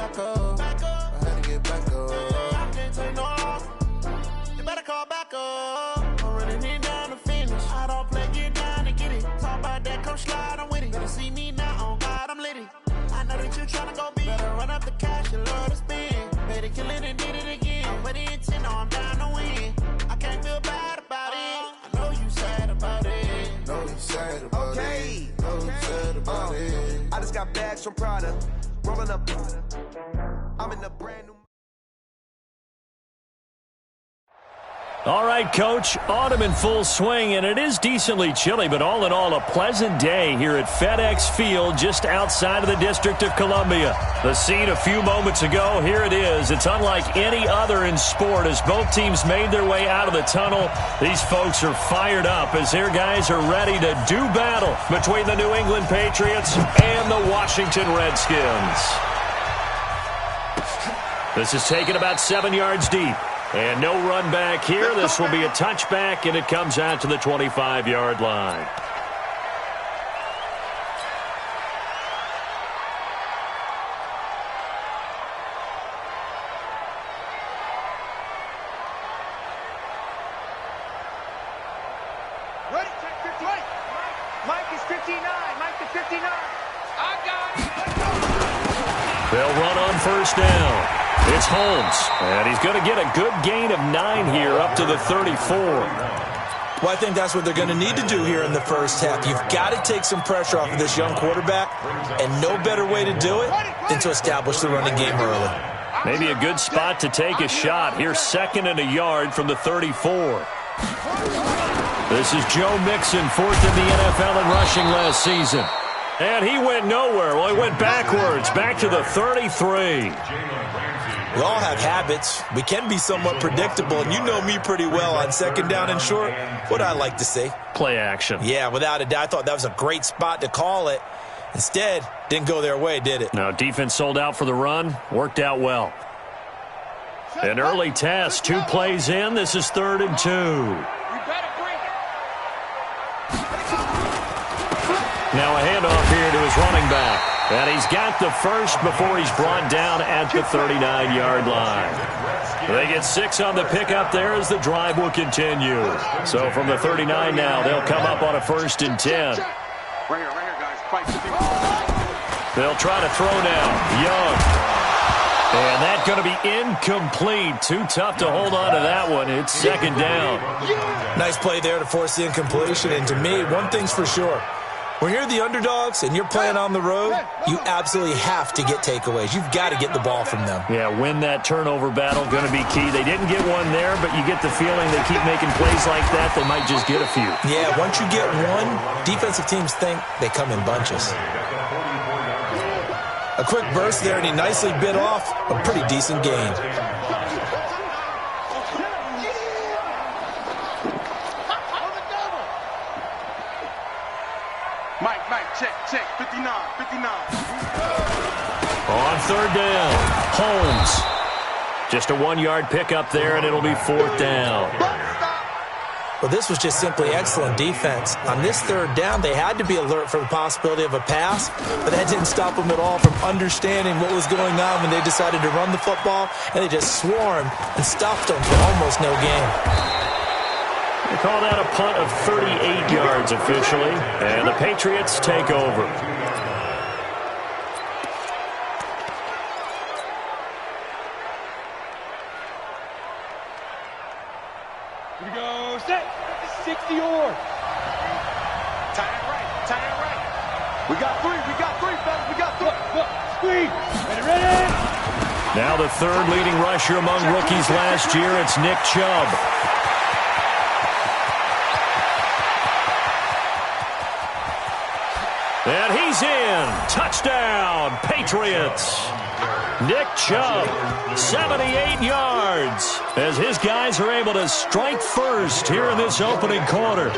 back up. I had to get back up. I can't take no loss. You better call back up. I'm running it down to finish. I don't play, get down to get it. Talk about that, come slide, I'm with it. Better see me now, on God, I'm litty. I know that you tryna go big. Better run up the cash, you love to spend. Better kill it and did it again. I'm with the intent, no, I'm down to win. I can't feel bad about it. I know you sad about it. Know you sad about it. Know you sad about it. I just got bags from Prada. Rolling up. I'm in the brand new. All right, Coach, autumn in full swing, and it is decently chilly, but all in all, a pleasant day here at FedEx Field just outside of the District of Columbia. The scene a few moments ago, here it is. It's unlike any other in sport as both teams made their way out of the tunnel. These folks are fired up as their guys are ready to do battle between the New England Patriots and the Washington Redskins. This is taken about 7 yards deep. And no run back here. This will be a touchback, and it comes out to the 25-yard line. Ready? Check 59. Mike is 59. Mike to 59. I got it. They'll run on first down. It's Holmes, and he's going to get a good gain of 9 here up to the 34. Well, I think that's what they're going to need to do here in the first half. You've got to take some pressure off of this young quarterback, and no better way to do it than to establish the running game early. Maybe a good spot to take a shot. Here's 2nd and a yard from the 34. This is Joe Mixon, 4th in the NFL in rushing last season. And he went nowhere. Well, he went backwards, back to the 33. We all have habits. We can be somewhat predictable, and you know me pretty well on 2nd down and short. What I like to say? Play action. Yeah, without a doubt. I thought that was a great spot to call it. Instead, didn't go their way, did it? No, defense sold out for the run. Worked out well. An early test. 2 plays in. This is 3rd and 2. Now a handoff here to his running back. And he's got the first before he's brought down at the 39-yard line. They get 6 on the pickup there as the drive will continue. So from the 39 now, they'll come up on a 1st and 10. Right here, guys. They'll try to throw now. Young. And that's going to be incomplete. Too tough to hold on to that one. It's 2nd down. Nice play there to force the incompletion. And to me, one thing's for sure. When you're the underdogs and you're playing on the road, you absolutely have to get takeaways. You've got to get the ball from them. Yeah, win that turnover battle, going to be key. They didn't get one there, but you get the feeling they keep making plays like that, they might just get a few. Yeah, once you get one, defensive teams think they come in bunches. A quick burst there, and he nicely bit off a pretty decent gain. Check, 59. On 3rd down, Holmes. Just a 1-yard pickup there, and it'll be 4th down. Well, this was just simply excellent defense. On this 3rd down, they had to be alert for the possibility of a pass, but that didn't stop them at all from understanding what was going on when they decided to run the football, and they just swarmed and stuffed them for almost no gain. They call that a punt of 38 yards officially, and the Patriots take over. Here we go, set, 60-yard. Tie it right. We got three, fellas, we got 3. Squeeze, ready. Now the 3rd leading rusher among rookies last year, it's Nick Chubb. And he's in. Touchdown, Patriots. Nick Chubb, 78 yards, as his guys are able to strike first here in this opening quarter.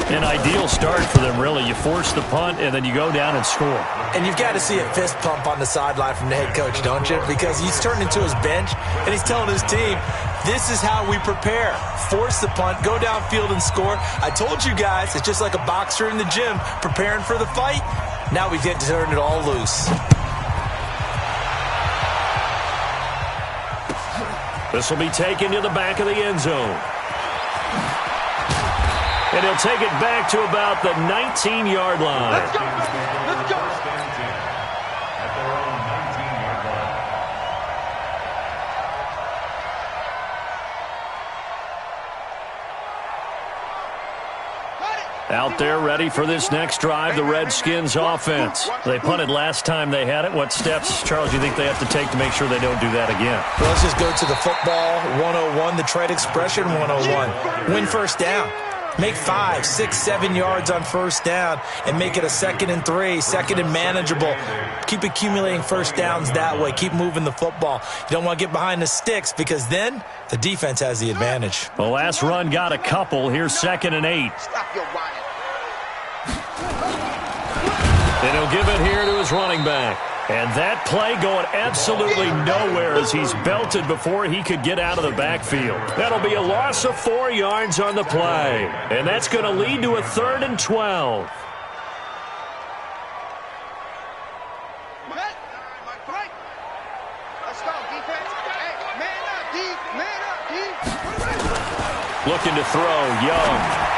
An ideal start for them, really. You force the punt, and then you go down and score. And you've got to see a fist pump on the sideline from the head coach, don't you? Because he's turned into his bench, and he's telling his team, this is how we prepare. Force the punt, go downfield and score. I told you guys, it's just like a boxer in the gym preparing for the fight. Now we get to turn it all loose. This will be taken to the back of the end zone. And he'll take it back to about the 19-yard line. Let's go, let's go. At their own 19-yard line. Out there ready for this next drive, the Redskins offense. They punted last time they had it. What steps, Charles, do you think they have to take to make sure they don't do that again? Well, let's just go to the football 101, the trade expression 101. Win first down. Make 5, 6, 7 yards on first down and make it a 2nd and 3, 2nd and manageable. Keep accumulating first downs that way. Keep moving the football. You don't want to get behind the sticks because then the defense has the advantage. The last run got a couple. Here's 2nd and 8. Stop your running. And he'll give it here to his running back. And that play going absolutely nowhere as he's belted before he could get out of the backfield. That'll be a loss of 4 yards on the play. And that's going to lead to a 3rd and 12. Let's go, defense. Hey, man up, D. Man up, D. Looking to throw, Young.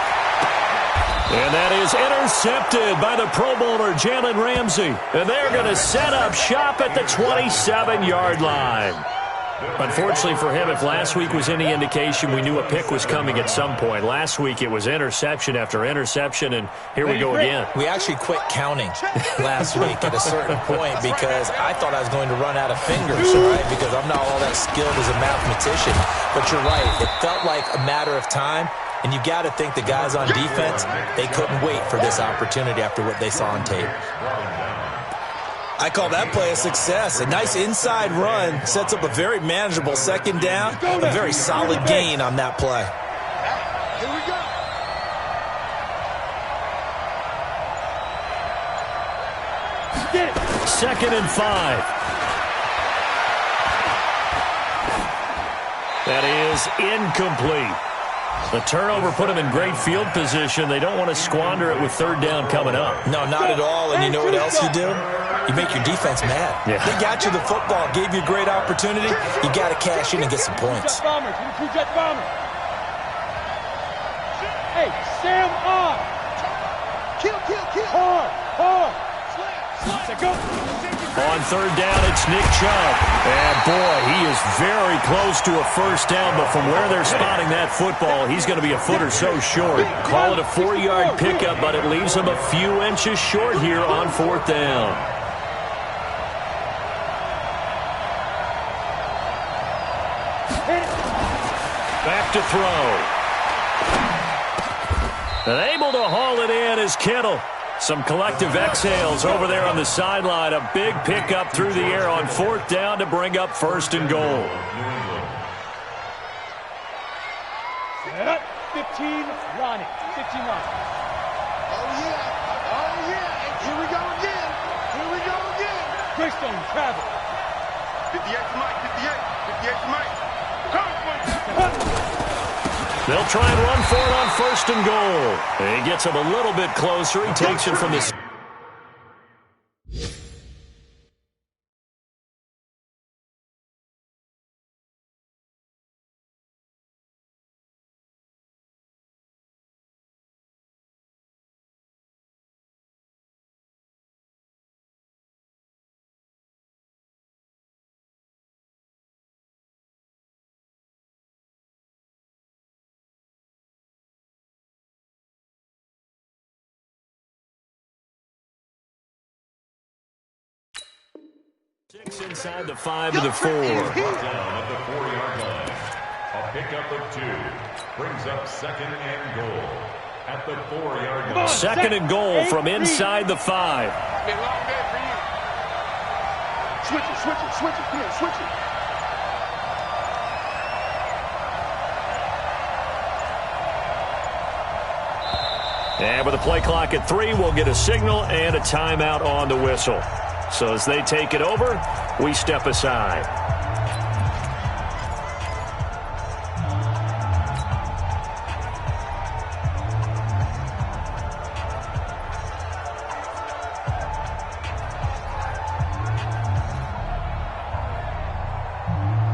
And that is intercepted by the Pro Bowler, Jalen Ramsey. And they're going to set up shop at the 27-yard line. Unfortunately for him, if last week was any indication, we knew a pick was coming at some point. Last week it was interception after interception, and here we go again. We actually quit counting last week at a certain point because I thought I was going to run out of fingers, right? Because I'm not all that skilled as a mathematician. But you're right. It felt like a matter of time. And you got to think the guys on defense, they couldn't wait for this opportunity after what they saw on tape. I call that play a success. A nice inside run sets up a very manageable 2nd down, a very solid gain on that play. Here we go. 2nd and 5. That is incomplete. The turnover put them in great field position. They don't want to squander it with 3rd down coming up. No, not at all. And you know what else you do? You make your defense mad. Yeah. They got you the football, gave you a great opportunity. You got to cash in and get some points. Jet bombers, jet bombers. Hey, Sam on. Kill. Hard. Slam. Go. On 3rd down, it's Nick Chubb. And, boy, he is very close to a first down, but from where they're spotting that football, he's going to be a foot or so short. Call it a 4-yard pickup, but it leaves him a few inches short here on 4th down. Back to throw. And able to haul it in is Kittle. Some collective exhales over there on the sideline. A big pickup through the air on 4th down to bring up 1st and goal. 15, Ronnie. 15 Ronnie. Oh, yeah. Here we go again. Greystone, travel. 58 to Mike. 58 to Mike. They'll try and run for it on 1st and goal. And he gets him a little bit closer. He takes it from the... Six inside the 5 of the 4. Down at the 4-yard line. A pickup of 2 brings up 2nd and goal at the 4-yard line. 2nd and goal from inside the 5. Been a long day for you. Switch it. Come on, switch it. And with the play clock at 3, we'll get a signal and a timeout on the whistle. So as they take it over, we step aside.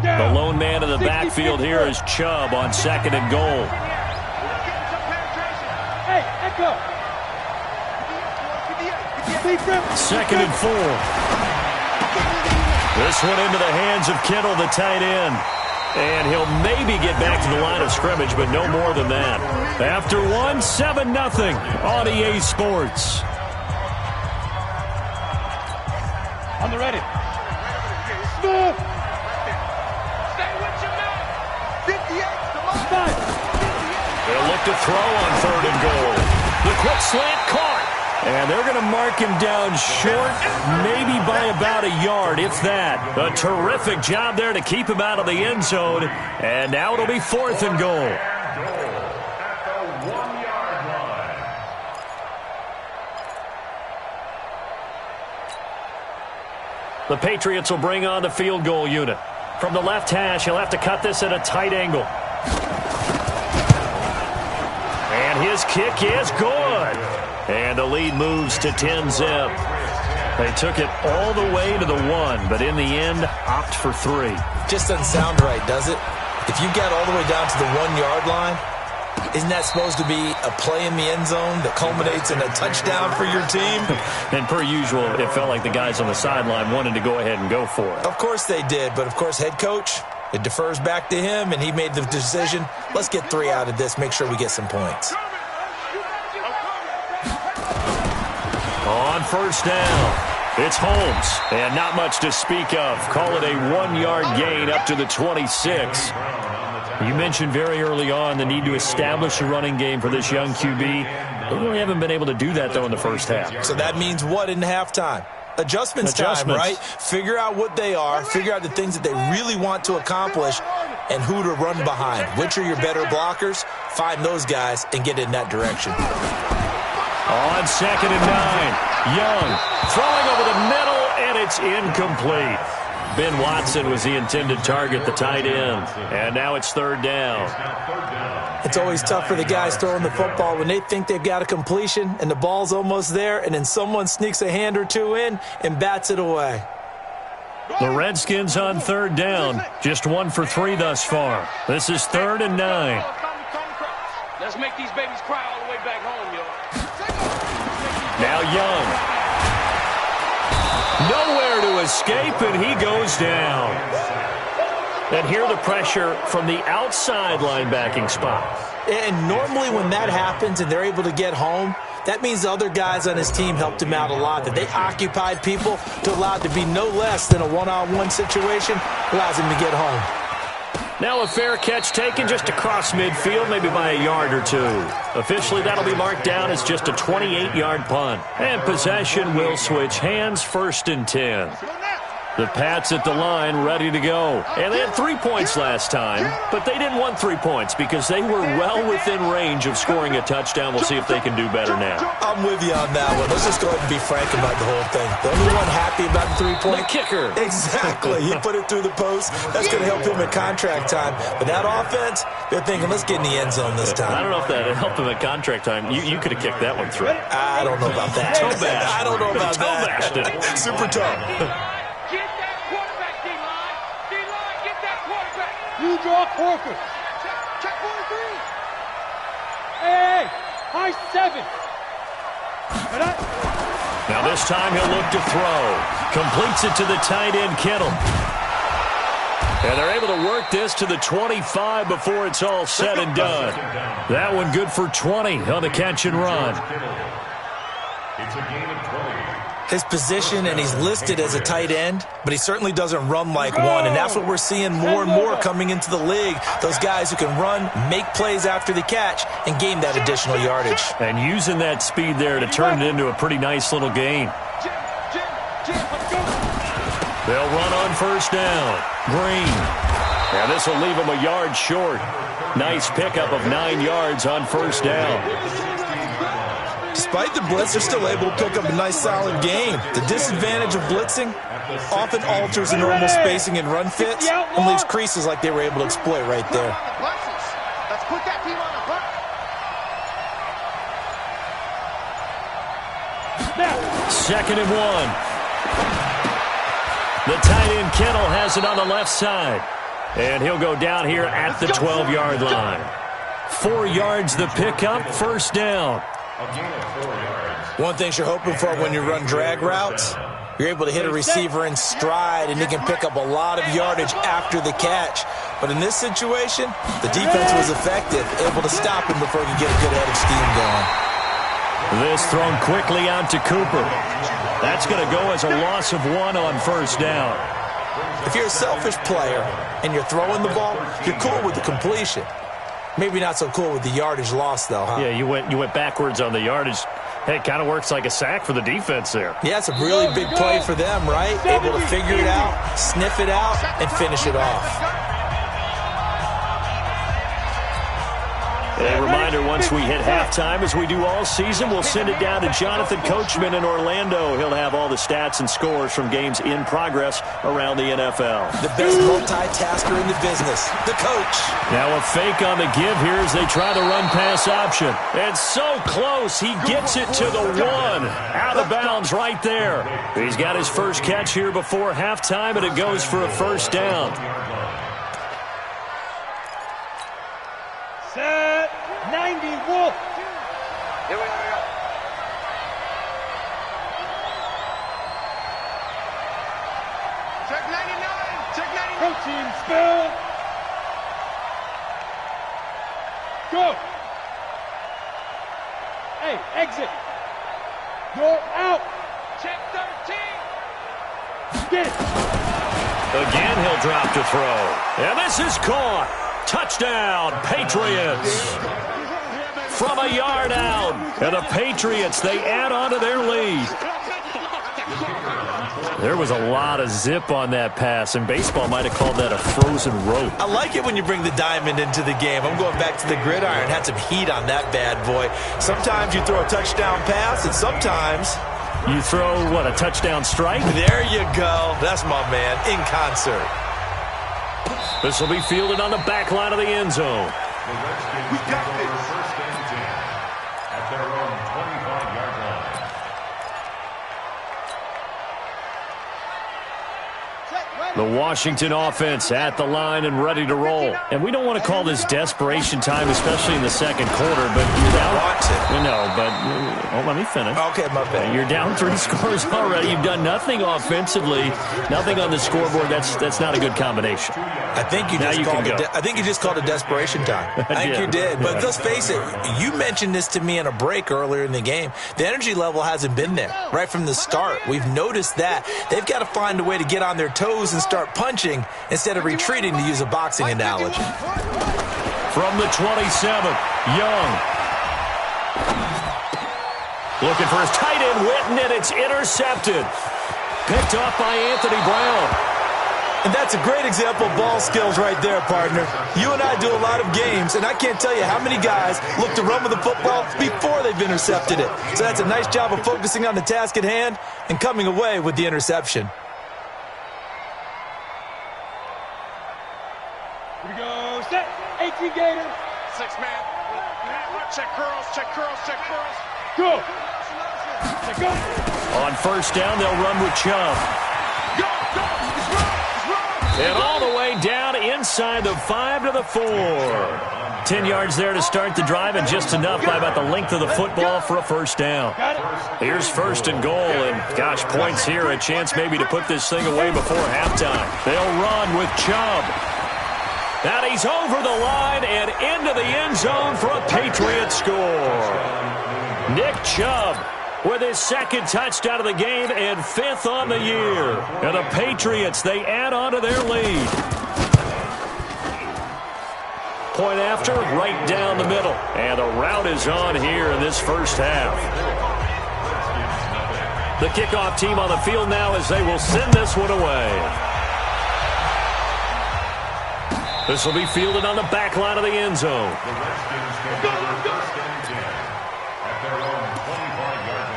The lone lone man in the backfield here is Chubb on 2nd and goal. Hey, Echo. 2nd and 4. This one into the hands of Kittle, the tight end. And he'll maybe get back to the line of scrimmage, but no more than that. After 1, 7-0 on EA Sports. On the ready. Smith. Stay with your man. 58, come on. Stop. They'll look to throw on 3rd and goal. The quick slant caught. And they're going to mark him down short, maybe by about a yard, if that. A terrific job there to keep him out of the end zone. And now it'll be 4th and goal. At the 1-yard line. The Patriots will bring on the field goal unit. From the left hash, he'll have to cut this at a tight angle. And his kick is good. And the lead moves to 10-zip. They took it all the way to the 1, but in the end, opt for 3. Just doesn't sound right, does it? If you get all the way down to the 1-yard line, isn't that supposed to be a play in the end zone that culminates in a touchdown for your team? And per usual, it felt like the guys on the sideline wanted to go ahead and go for it. Of course they did, but of course head coach, it defers back to him, and he made the decision, let's get 3 out of this, make sure we get some points. On 1st down, it's Holmes, and not much to speak of. Call it a 1-yard gain up to the 26. You mentioned very early on the need to establish a running game for this young QB. They really haven't been able to do that, though, in the first half. So that means what in halftime? Adjustments time, right? Figure out what they are, figure out the things that they really want to accomplish, and who to run behind. Which are your better blockers? Find those guys and get in that direction. On 2nd and 9, Young throwing over the middle, and it's incomplete. Ben Watson was the intended target, the tight end, and now it's 3rd down. It's always tough for the guys throwing the football when they think they've got a completion and the ball's almost there, and then someone sneaks a hand or two in and bats it away. The Redskins on 3rd down, just 1 for 3 thus far. This is 3rd and 9. Let's make these babies cry all the way back home, yo. Now Young. Nowhere to escape, and he goes down. And here the pressure from the outside linebacking spot. And normally when that happens and they're able to get home, that means the other guys on his team helped him out a lot, that they occupied people to allow it to be no less than a one-on-one situation, allows him to get home. Now a fair catch taken just across midfield, maybe by a yard or 2. Officially, that'll be marked down as just a 28-yard punt. And possession will switch hands, 1st and 10. The Pats at the line, ready to go. And they had 3 points last time, but they didn't want 3 points because they were well within range of scoring a touchdown. We'll see if they can do better now. I'm with you on that one. Let's just go ahead and be frank about the whole thing. The only one happy about the 3-point? The kicker. Exactly. He put it through the post. That's going to help him at contract time. But that offense, they're thinking, let's get in the end zone this time. I don't know if that helped him at contract time. You could have kicked that one through. I don't know about that. Toe bashed. I don't know about Toe that. bashed it. Super tough. Get that quarterback, D-line. D-line, get that quarterback. You draw Corker. Check 43. Hey, high 7. Now this time he'll look to throw. Completes it to the tight end, Kittle. And they're able to work this to the 25 before it's all said and done. That one good for 20 on the catch and run. It's a gain of 20. His position, and he's listed as a tight end, but he certainly doesn't run like one, and that's what we're seeing more and more coming into the league. Those guys who can run, make plays after the catch, and gain that additional yardage. And using that speed there to turn it into a pretty nice little gain. They'll run on 1st down. Green. Now this will leave him a yard short. Nice pickup of 9 yards on 1st down. Despite the blitz, they're still able to pick up a nice solid game. The disadvantage of blitzing often alters the normal spacing and run fits and leaves creases like they were able to exploit right there. Let's put that team on a 2nd and 1. The tight end Kittle has it on the left side. And he'll go down here at the 12-yard line. 4 yards the pickup, first down. One thing you're hoping for when you run drag routes, you're able to hit a receiver in stride, and he can pick up a lot of yardage after the catch. But in this situation, the defense was effective, able to stop him before he could get a good head of steam going. This thrown quickly out to Cooper. That's going to go as a loss of 1 on first down. If you're a selfish player and you're throwing the ball, you're cool with the completion. Maybe not so cool with the yardage loss, though, huh? Yeah, you went backwards on the yardage. Hey, it kind of works like a sack for the defense there. Yeah, it's a really big play for them, right? Able to figure it out, sniff it out, and finish it off. A reminder, once we hit halftime, as we do all season, we'll send it down to Jonathan Coachman in Orlando. He'll have all the stats and scores from games in progress around the NFL. The best multitasker in the business, the coach. Now a fake on the give here as they try to run pass option. And so close, he gets it to the 1. Out of bounds right there. He's got his first catch here before halftime, and it goes for a first down. Set 90 Wolf. Here we go. Check 99. Check 99. Protein spill. Go. Hey, exit. You're out. Check 13. Get it. Again, he'll drop to throw. And this is caught. Touchdown, Patriots. From a yard out. And the Patriots, they add on to their lead. There was a lot of zip on that pass, and baseball might have called that a frozen rope. I like it when you bring the diamond into the game. I'm going back to the gridiron. Had some heat on that bad boy. Sometimes you throw a touchdown pass, and sometimes you throw, what, a touchdown strike? There you go. That's my man, in concert. This will be fielded on the back line of the end zone. We got this. First and 10 at their own 25-yard line. The Washington offense at the line and ready to roll. And we don't want to call this desperation time, especially in the second quarter, but you're down. Let me finish. Okay, my bad. You're down 3 scores already. You've done nothing offensively, nothing on the scoreboard. That's not a good combination. I think you just called it desperation time. I think you did. But let's face it, you mentioned this to me in a break earlier in the game. The energy level hasn't been there right from the start. We've noticed that. They've got to find a way to get on their toes and start punching instead of retreating, to use a boxing analogy. From the 27, Young. Looking for his tight end, Witten, and it's intercepted. Picked off by Anthony Brown. And that's a great example of ball skills right there, partner. You and I do a lot of games, and I can't tell you how many guys look to run with the football before they've intercepted it. So that's a nice job of focusing on the task at hand and coming away with the interception. Here we go. Set. 18 Gator. 6-man. Check curls. Check curls. Check curls. Go. Check go. On first down, they'll run with Chubb. Go. Go. It's wrong. It's wrong. And all the way down inside the 5 to the 4. 10 yards there to start the drive, and just enough by about the length of the football for a first down. Here's first and goal, and gosh, points here, a chance maybe to put this thing away before halftime. They'll run with Chubb. And he's over the line and into the end zone for a Patriot score. Nick Chubb with his second touchdown of the game and 5th on the year. And the Patriots, they add on to their lead. Point after, right down the middle. And the route is on here in this first half. The kickoff team on the field now as they will send this one away. This will be fielded on the back line of the end zone. The Redskins can go first and 10 at their own 25-yard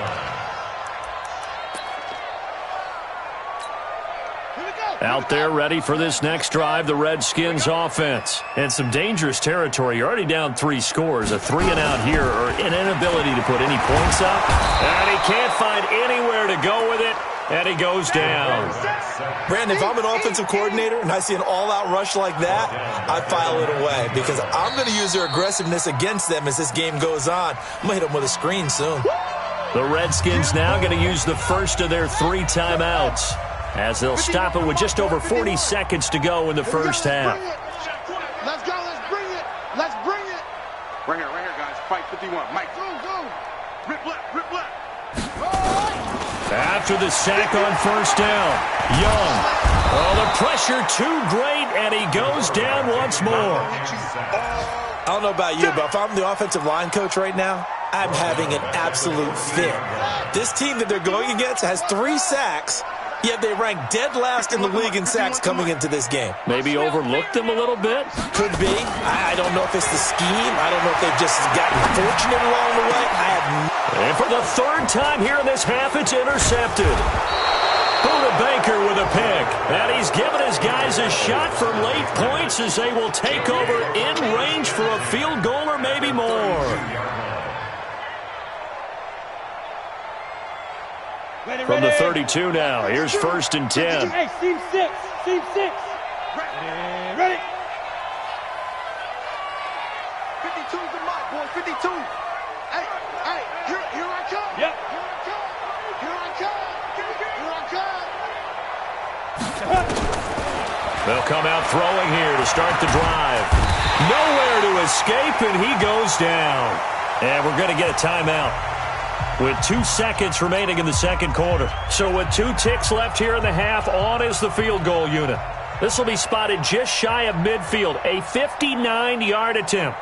line. Out there ready for this next drive, the Redskins offense. And some dangerous territory. You're already down 3 scores. A 3-and-out here, or an inability to put any points up. And he can't find anywhere to go with it. And he goes down. Brandon, if I'm an offensive coordinator and I see an all-out rush like that, I file it away because I'm going to use their aggressiveness against them as this game goes on. I'm going to hit them with a screen soon. The Redskins now going to use the first of their 3 timeouts as they'll stop it with just over 40 seconds to go in the first half. Let's go. Let's bring it. Let's bring it. Right here, guys. Fight 51. Mike, go. Rip left, rip left. After the sack on first down, Young. Oh, the pressure too great, and he goes down once more. I don't know about you, but if I'm the offensive line coach right now, I'm having an absolute fit. This team that they're going against has 3 sacks, yet they rank dead last in the league in sacks coming into this game. Maybe overlooked them a little bit? Could be. I don't know if it's the scheme. I don't know if they've just gotten fortunate along the way. And for the 3rd time here in this half, it's intercepted. Buda Baker with a pick. And he's given his guys a shot for late points as they will take over in range for a field goal or maybe more. From the 32 now, here's 1st and 10. Hey, seam 6. Ready. 52's the mark, boy. 52. Hey, here I come. Yep. Here I come. They'll come out throwing here to start the drive. Nowhere to escape, and he goes down. And we're going to get a timeout with 2 seconds remaining in the second quarter. So with 2 ticks left here in the half, on is the field goal unit. This will be spotted just shy of midfield, a 59-yard attempt.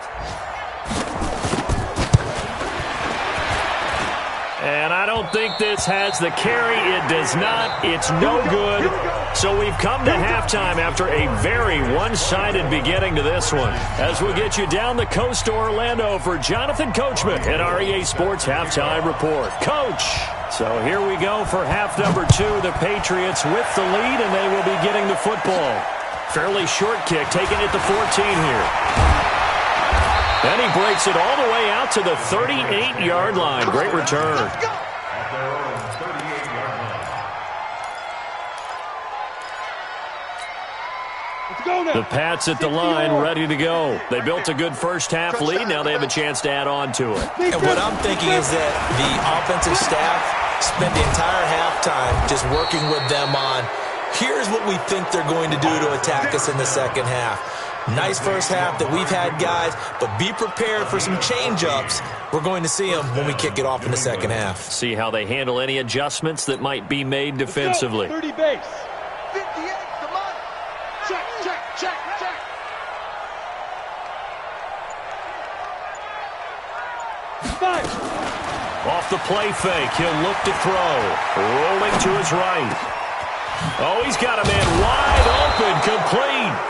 And I don't think this has the carry. It does not. It's no good. So we've come to halftime after a very one-sided beginning to this one. As we get you down the coast to Orlando for Jonathan Coachman at our EA Sports Halftime Report. Coach! So here we go for half number 2. The Patriots with the lead, and they will be getting the football. Fairly short kick, taking it to 14 here. Then he breaks it all the way out to the 38-yard line. Great return. The Pats at the line, ready to go. They built a good first half lead. Now they have a chance to add on to it. And what I'm thinking is that the offensive staff spent the entire halftime just working with them on, here's what we think they're going to do to attack us in the second half. Nice first half that we've had, guys, but be prepared for some change-ups. We're going to see them when we kick it off in the second half. See how they handle any adjustments that might be made defensively. 30 base. 58, come on. Check. Off the play fake, he'll look to throw. Rolling to his right. Oh, he's got a man wide open, complete.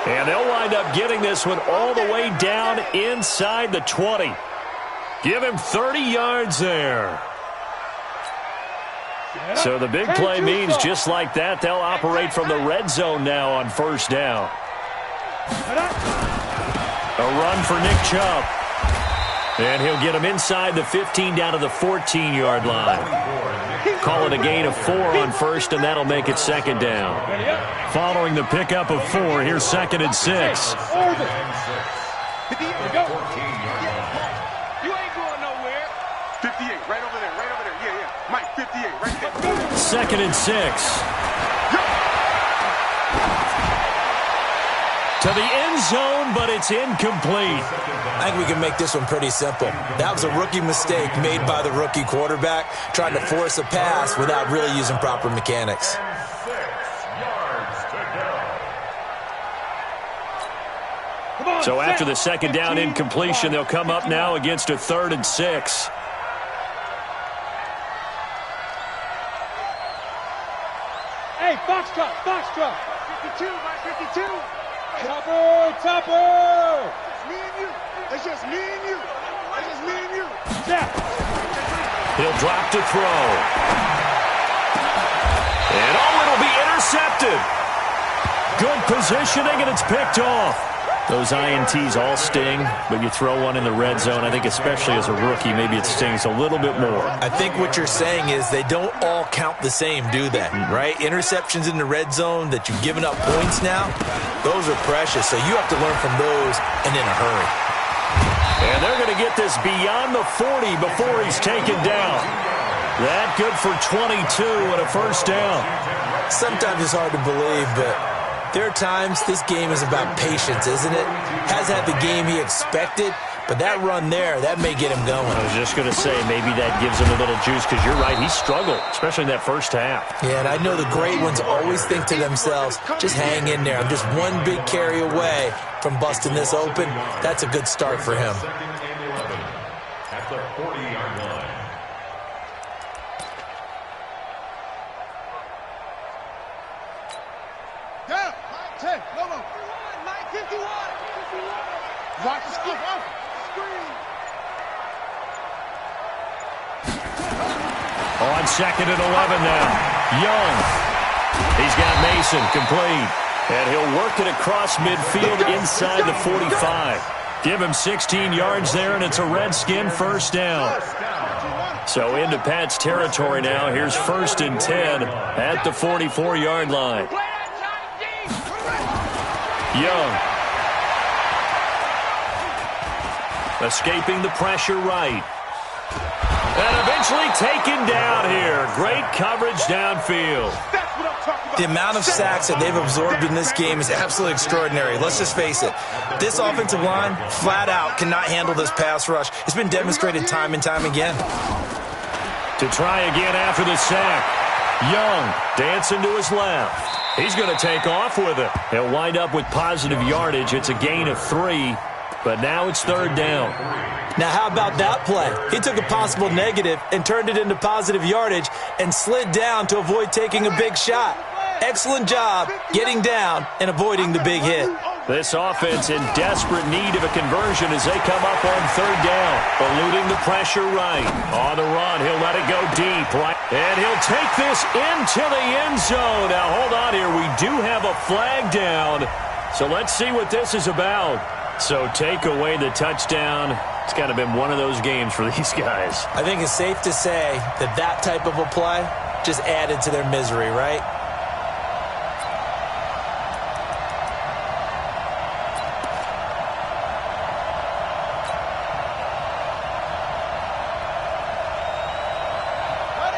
And they'll wind up getting this one all the way down inside the 20. Give him 30 yards there. So the big play means just like that, they'll operate from the red zone now on first down. A run for Nick Chubb. And he'll get him inside the 15 down to the 14-yard line. Call it a gain of 4 on first, and that'll make it second down. Following the pickup of 4, here's 2nd and 6. You ain't going nowhere. 58, right over there. Yeah. Mike, 58, right there. 2nd and 6. To the end zone, but it's incomplete. I think we can make this one pretty simple. That was a rookie mistake made by the rookie quarterback, trying to force a pass without really using proper mechanics. So after the second down incompletion, they'll come up now against a 3rd and 6. Hey, Foxtrot. 52, Mike, 52. Topper. It's just me and you. Snap. He'll drop to throw. And it'll be intercepted. Good positioning, and it's picked off. Those INTs all sting, but you throw one in the red zone. I think especially as a rookie, maybe it stings a little bit more. I think what you're saying is they don't all count the same, do they? Right? Interceptions in the red zone that you've given up points now, those are precious. So you have to learn from those and in a hurry. And they're going to get this beyond the 40 before he's taken down. That good for 22 and a first down. Sometimes it's hard to believe, but there are times this game is about patience, isn't it? Has had the game he expected, but that run there, that may get him going. I was just going to say, maybe that gives him a little juice, because you're right, he struggled, especially in that first half. Yeah, and I know the great ones always think to themselves, just hang in there. I'm just one big carry away from busting this open. That's a good start for him. At the 40-yard line. Down. 10. No. Mike 51. Watch the skip. On 2nd and 11 now. Young. He's got Mason complete. And he'll work it across midfield inside the 45. Give him 16 yards there, and it's a Redskin first down. So into Pat's territory now. Here's 1st and 10 at the 44-yard line. Young. Escaping the pressure right. And eventually taken down here. Great coverage downfield. The amount of sacks that they've absorbed in this game is absolutely extraordinary. Let's just face it. This offensive line, flat out, cannot handle this pass rush. It's been demonstrated time and time again. To try again after the sack. Young dancing to his left. He's going to take off with it. He'll wind up with positive yardage. It's a gain of 3, but now it's 3rd down. Now, how about that play? He took a possible negative and turned it into positive yardage and slid down to avoid taking a big shot. Excellent job getting down and avoiding the big hit. This offense in desperate need of a conversion as they come up on 3rd down. Eluding the pressure right. On the run, he'll let it go deep. Right, and he'll take this into the end zone. Now, hold on here. We do have a flag down. So let's see what this is about. So take away the touchdown. It's kind of been one of those games for these guys. I think it's safe to say that that type of a play just added to their misery, right?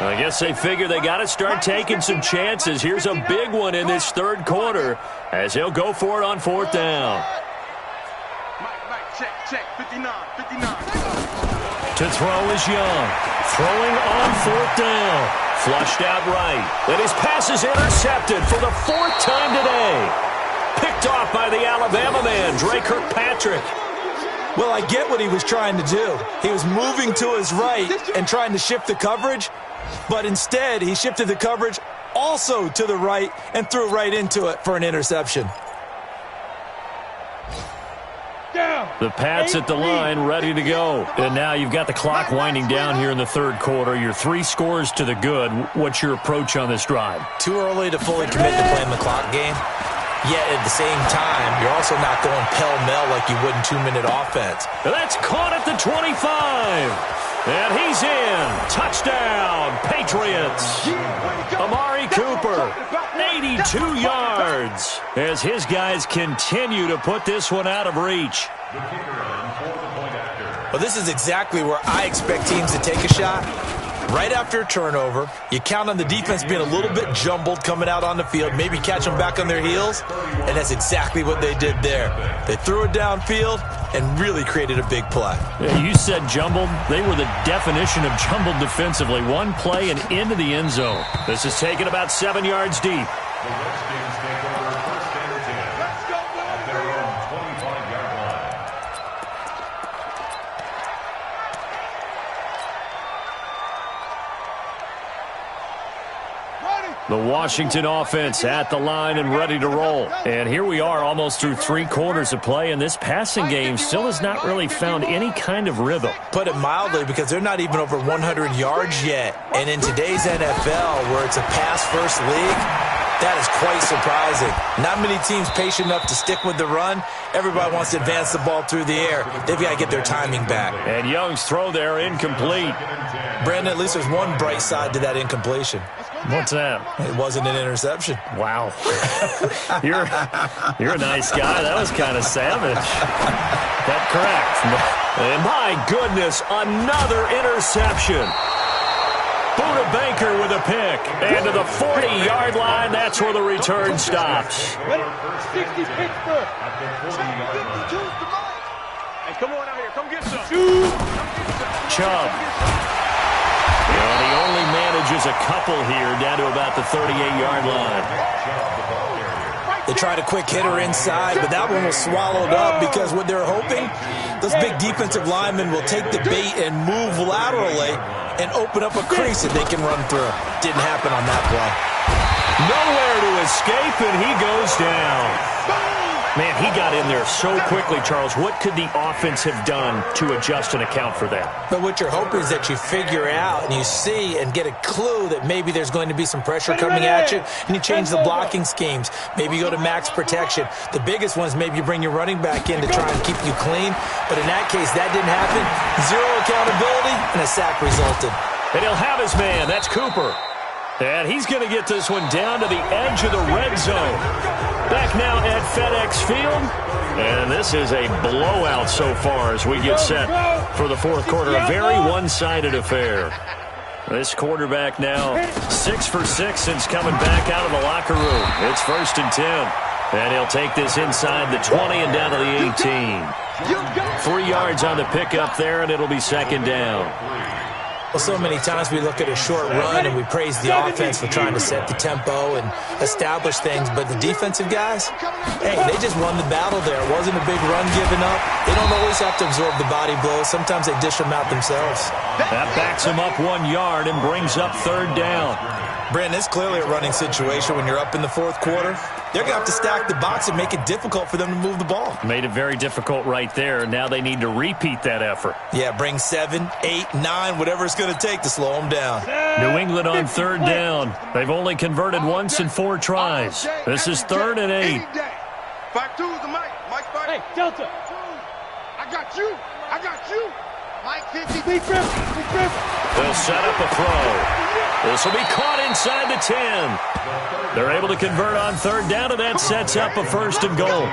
I guess they figure they got to start taking some chances. Here's a big one in this 3rd quarter as he'll go for it on 4th down. Check, 59. To throw is Young. Throwing on 4th down. Flushed out right. And his pass is intercepted for the 4th time today. Picked off by the Alabama man, Dre Kirkpatrick. Well, I get what he was trying to do. He was moving to his right and trying to shift the coverage, but instead he shifted the coverage also to the right and threw right into it for an interception. The Pats at the line, ready to go. And now you've got the clock winding down here in the 3rd quarter. You're 3 scores to the good. What's your approach on this drive? Too early to fully commit to playing the clock game. Yet at the same time, you're also not going pell-mell like you would in 2-minute offense. And that's caught at the 25. And he's in. Touchdown, Patriots. Amari Cooper, 82 yards. As his guys continue to put this one out of reach. Well, this is exactly where I expect teams to take a shot. Right after a turnover, you count on the defense being a little bit jumbled coming out on the field, maybe catch them back on their heels, and that's exactly what they did there. They threw it downfield and really created a big play. Yeah, you said jumbled. They were the definition of jumbled defensively. One play and into the end zone. This is taken about 7 yards deep. The Redskins take over 1st and 10 at their own 25-yard line. The Washington offense at the line and ready to roll. And here we are almost through 3 quarters of play, and this passing game still has not really found any kind of rhythm. Put it mildly, because they're not even over 100 yards yet. And in today's NFL, where it's a pass-first league, That is quite surprising. Not many teams patient enough to stick with the run. Everybody wants to advance the ball through the air. They've got to get their timing back. And Young's throw there incomplete. Brandon, at least there's one bright side to that incompletion. What's that? It wasn't an interception. Wow. You're a nice guy. That was kind of savage. That correct. And my goodness, another interception. Buda Baker with a pick. And to the 40-yard line, that's where the return stops. 60 Pittsburgh. 52 Hey, come on out here. Come get some. Chubb. And he only manages a couple here down to about the 38-yard line. They tried a quick hitter inside, but that one was swallowed up because what they're hoping, those big defensive linemen will take the bait and move laterally and open up a crease that they can run through. Didn't happen on that play. Nowhere to escape, and he goes down. Man, he got in there so quickly, Charles. What could the offense have done to adjust and account for that? But what you're hoping is that you figure out and you see and get a clue that maybe there's going to be some pressure coming at you, and you change the blocking schemes. Maybe you go to max protection. The biggest one is maybe you bring your running back in to try and keep you clean. But in that case, that didn't happen. Zero accountability, and a sack resulted. And he'll have his man. That's Cooper. And he's going to get this one down to the edge of the red zone. Back now at FedEx Field. And this is a blowout so far as we get set for the fourth quarter. A very one-sided affair. This quarterback now 6 for 6 since coming back out of the locker room. It's 1st and 10. And he'll take this inside the 20 and down to the 18. 3 yards on the pickup there, and it'll be 2nd down. Well, so many times we look at a short run and we praise the offense for trying to set the tempo and establish things, but the defensive guys, hey, they just won the battle there. It wasn't a big run given up. They don't always have to absorb the body blows. Sometimes they dish them out themselves. That backs him up 1 yard and brings up 3rd down. Brandon, it's clearly a running situation when you're up in the fourth quarter. They're going to have to stack the box and make it difficult for them to move the ball. Made it very difficult right there. Now they need to repeat that effort. Yeah, bring 7, 8, 9, whatever it's going to take to slow them down. New England on 3rd down. They've only converted once in 4 tries. This is 3rd and 8. 5-2 is the Mike. Mike's 5. Hey, Delta. I got you. I got you. Mike 50. Big Griff. Big Griff. They'll set up a throw. This will be caught inside the 10. They're able to convert on 3rd down, and that sets up a 1st and goal.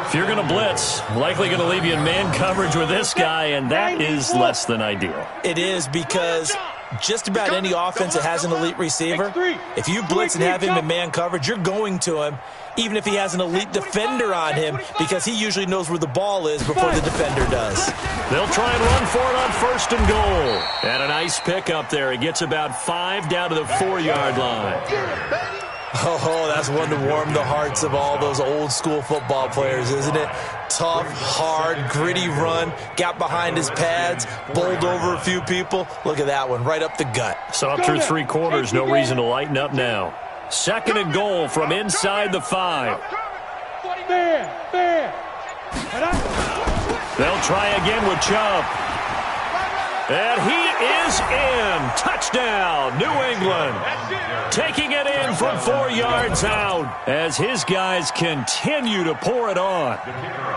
If you're going to blitz, likely going to leave you in man coverage with this guy, and that is less than ideal. It is because just about any offense that has an elite receiver, if you blitz and have him in man coverage, you're going to him, even if he has an elite defender on him, because he usually knows where the ball is before the defender does. They'll try and run for it on 1st and goal. And a nice pick up there. He gets about 5 down to the 4-yard line. Oh, that's one to warm the hearts of all those old school football players, isn't it? Tough, hard, gritty run, got behind his pads, bowled over a few people. Look at that one, right up the gut. So up through 3 quarters, no reason to lighten up now. 2nd and goal from inside the 5. They'll try again with Chubb. And he is in. Touchdown, New England. Taking it in from 4 yards out as his guys continue to pour it on.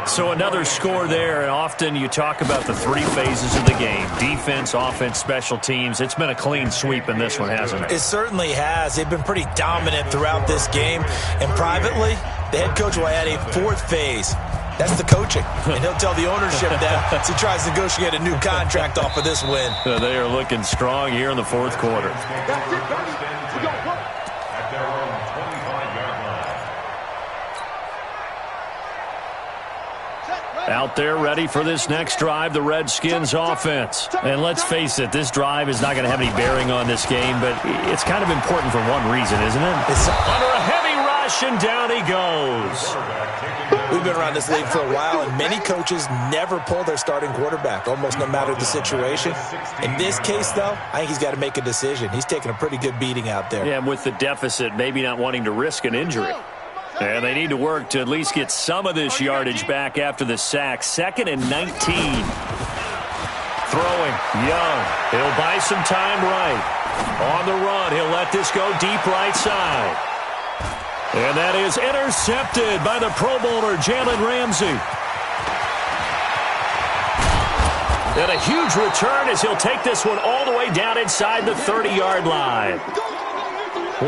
So another score there, and often you talk about the 3 phases of the game. Defense, offense, special teams. It's been a clean sweep in this one, hasn't it? It certainly has. They've been pretty dominant throughout this game. And privately, the head coach will add a 4th phase. That's the coaching. And he'll tell the ownership that as he tries to negotiate a new contract off of this win. They are looking strong here in the 4th quarter. Out there ready for this next drive, the Redskins offense. And let's face it, this drive is not going to have any bearing on this game, but it's kind of important for one reason, isn't it? It's under a heavy rush, and down he goes. We've been around this league for a while, and many coaches never pull their starting quarterback, almost no matter the situation. In this case, though, I think he's got to make a decision. He's taking a pretty good beating out there. Yeah, and with the deficit, maybe not wanting to risk an injury. And they need to work to at least get some of this yardage back after the sack. 2nd and 19. throwing. Young. He'll buy some time right. On the run, he'll let this go deep right side. And that is intercepted by the Pro Bowler, Jalen Ramsey. And a huge return as he'll take this one all the way down inside the 30-yard line.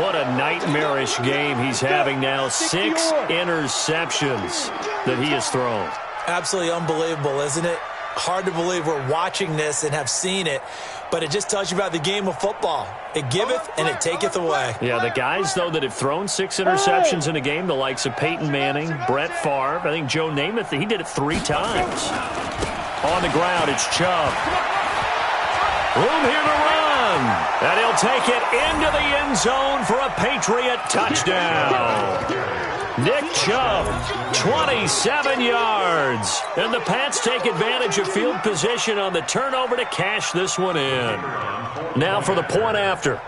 What a nightmarish game he's having now. 6 interceptions that he has thrown. Absolutely unbelievable, isn't it? Hard to believe we're watching this and have seen it, but it just tells you about the game of football. It giveth and it taketh away. Yeah, the guys, though, that have thrown 6 interceptions in a game, the likes of Peyton Manning, Brett Favre, I think Joe Namath, he did it 3 times. On the ground, it's Chubb. Room here to run. And he'll take it into the end zone for a Patriot touchdown. Nick Chubb, 27 yards. And the Pats take advantage of field position on the turnover to cash this one in. Now for the point after.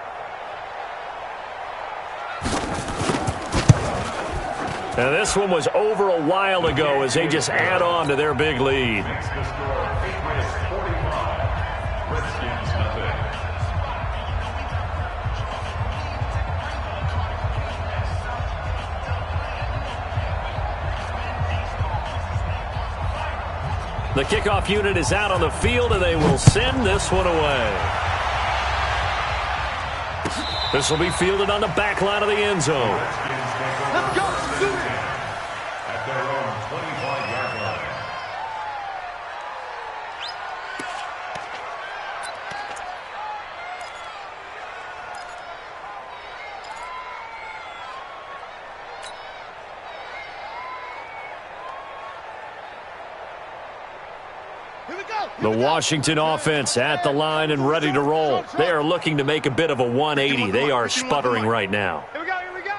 And this one was over a while ago as they just add on to their big lead. The kickoff unit is out on the field, and they will send this one away. This will be fielded on the back line of the end zone. Let's go. At their own 25-yard line. The Washington offense at the line and ready to roll. They are looking to make a bit of a 180. They are sputtering right now.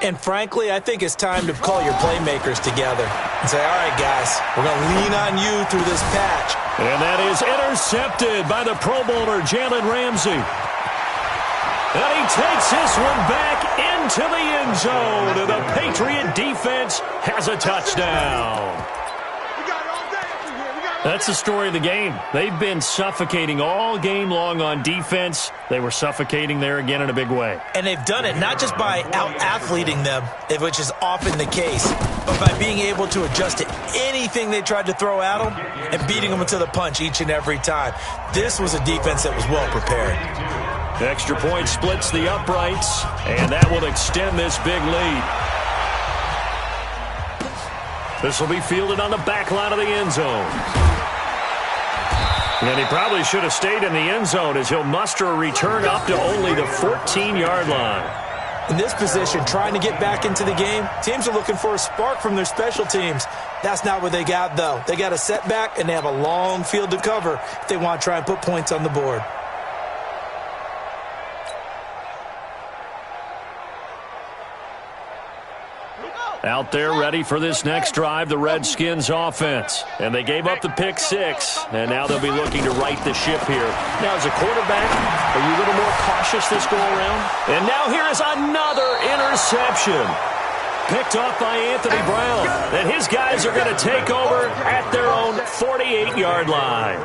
And frankly, I think it's time to call your playmakers together and say, all right, guys, we're going to lean on you through this patch. And that is intercepted by the Pro Bowler, Jalen Ramsey. And he takes this one back into the end zone. And the Patriot defense has a touchdown. That's the story of the game. They've been suffocating all game long on defense. They were suffocating there again in a big way. And they've done it not just by out-athleting them, which is often the case, but by being able to adjust to anything they tried to throw at them and beating them to the punch each and every time. This was a defense that was well prepared. Extra point splits the uprights, and that will extend this big lead. This will be fielded on the back line of the end zone. And he probably should have stayed in the end zone as he'll muster a return up to only the 14-yard line. In this position, trying to get back into the game, teams are looking for a spark from their special teams. That's not what they got, though. They got a setback, and they have a long field to cover if they want to try and put points on the board. Out there ready for this next drive, the Redskins offense. And they gave up the pick 6, and now they'll be looking to right the ship here. Now, as a quarterback, are you a little more cautious this go-around? And now here is another interception. Picked off by Anthony Brown. And his guys are going to take over at their own 48-yard line.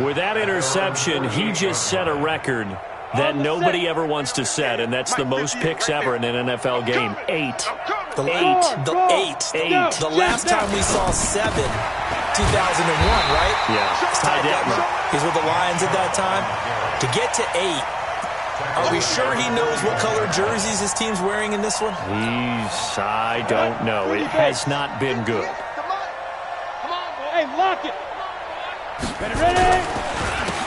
With that interception, he just set a record that nobody ever wants to set, and that's the most picks ever in an NFL game. 8. The last time we saw 7, 2001, right? Yeah. It's Ty Detmer. He's with the Lions at that time. To get to 8, are we sure he knows what color jerseys his team's wearing in this one? I don't know. It has not been good. Come on, boy. Hey, lock it. Ready?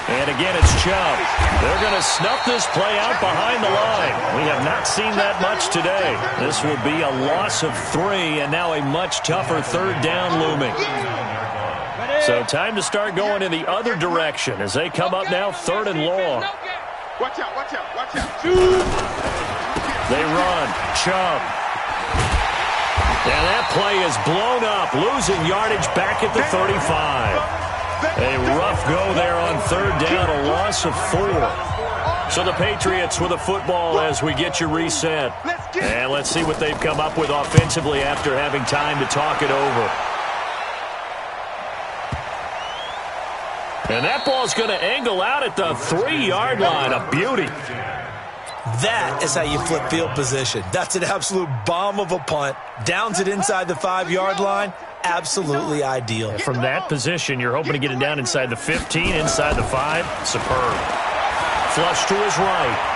And again, it's Chubb. They're going to snuff this play out behind the line. We have not seen that much today. This will be a loss of 3, and now a much tougher third down looming. So time to start going in the other direction as they come up now 3rd and long. Watch out. They run. Chubb. And that play is blown up, losing yardage back at the 35. A rough go there on 3rd down, a loss of 4. So the Patriots with the football as we get you reset. And let's see what they've come up with offensively after having time to talk it over. And that ball's going to angle out at the 3-yard line. A beauty. That is how you flip field position. That's an absolute bomb of a punt. Downs it inside the 5-yard line. Absolutely ideal. From that position, you're hoping to get it down inside the 15, inside the 5. Superb. Flush to his right.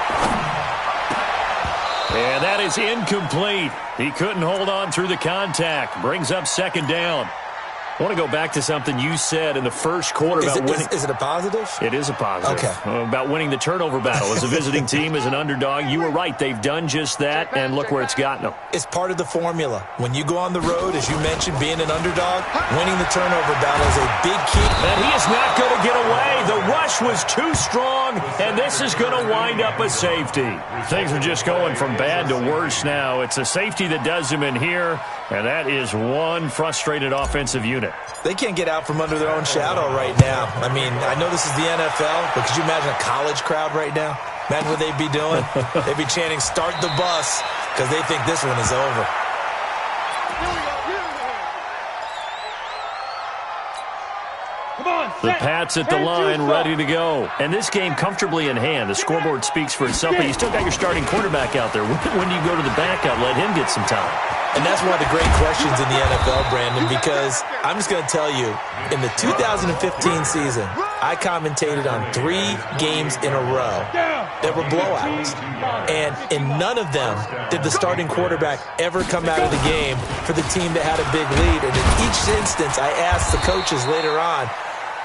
And that is incomplete. He couldn't hold on through the contact. Brings up second down. I want to go back to something you said in the first quarter about winning. Is it a positive? It is a positive. Okay. About winning the turnover battle. As a visiting team, as an underdog, you were right. They've done just that, and look where it's gotten them. It's part of the formula. When you go on the road, as you mentioned, being an underdog, winning the turnover battle is a big key. And he is not going to get away. The rush was too strong, and this is going to wind up a safety. Things are just going from bad to worse now. It's a safety that does him in here, and that is one frustrated offensive unit. They can't get out from under their own shadow right now. I mean, I know this is the NFL, but could you imagine a college crowd right now? Imagine what they'd be doing. They'd be chanting, "Start the bus," because they think this one is over. The Pats at the line, ready to go. And this game comfortably in hand. The scoreboard speaks for itself, but you still got your starting quarterback out there. When do you go to the backup? Let him get some time. And that's one of the great questions in the NFL, Brandon, because I'm just going to tell you, in the 2015 season, I commentated on 3 games in a row that were blowouts. And in none of them did the starting quarterback ever come out of the game for the team that had a big lead. And in each instance, I asked the coaches later on,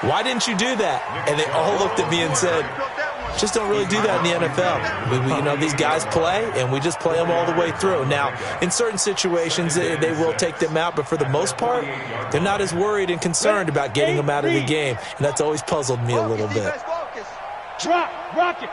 "Why didn't you do that?" And they all looked at me and said, "Just don't really do that in the NFL. You know, these guys play, and we just play them all the way through." Now, in certain situations, they will take them out, but for the most part, they're not as worried and concerned about getting them out of the game, and that's always puzzled me a little bit. Drop, rock it.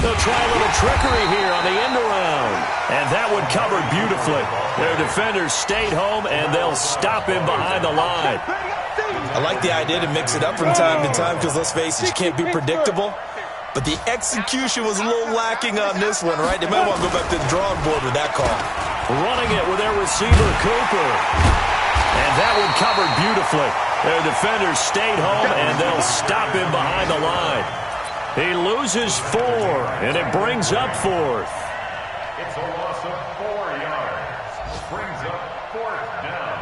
They'll try a little trickery here on the end around. And that one covered beautifully. Their defenders stayed home, and they'll stop him behind the line. I like the idea to mix it up from time to time because, let's face it, you can't be predictable. But the execution was a little lacking on this one, right? They might want to go back to the drawing board with that call. Running it with their receiver, Cooper. And that one covered beautifully. Their defenders stayed home, and they'll stop him behind the line. He loses 4, and it brings up 4th. It's a loss of 4 yards. Brings up 4th down.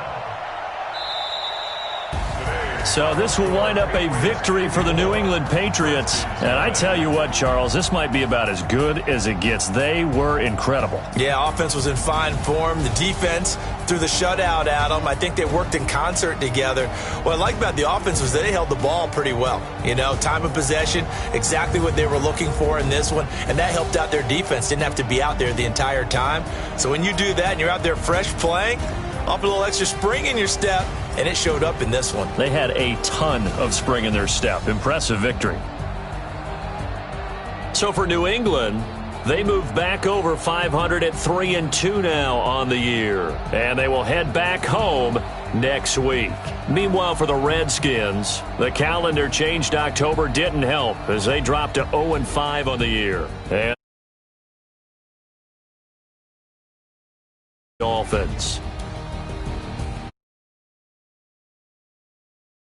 So this will wind up a victory for the New England Patriots. And I tell you what, Charles, this might be about as good as it gets. They were incredible. Yeah, offense was in fine form. The defense threw the shutout at them. I think they worked in concert together. What I like about the offense was that they held the ball pretty well. You know, time of possession, exactly what they were looking for in this one. And that helped out their defense. Didn't have to be out there the entire time. So when you do that and you're out there fresh playing, off a little extra spring in your step, and it showed up in this one. They had a ton of spring in their step. Impressive victory. So for New England, they move back over 500 at 3-2 now on the year. And they will head back home next week. Meanwhile, for the Redskins, the calendar changed October didn't help as they dropped to 0-5 on the year. And Dolphins.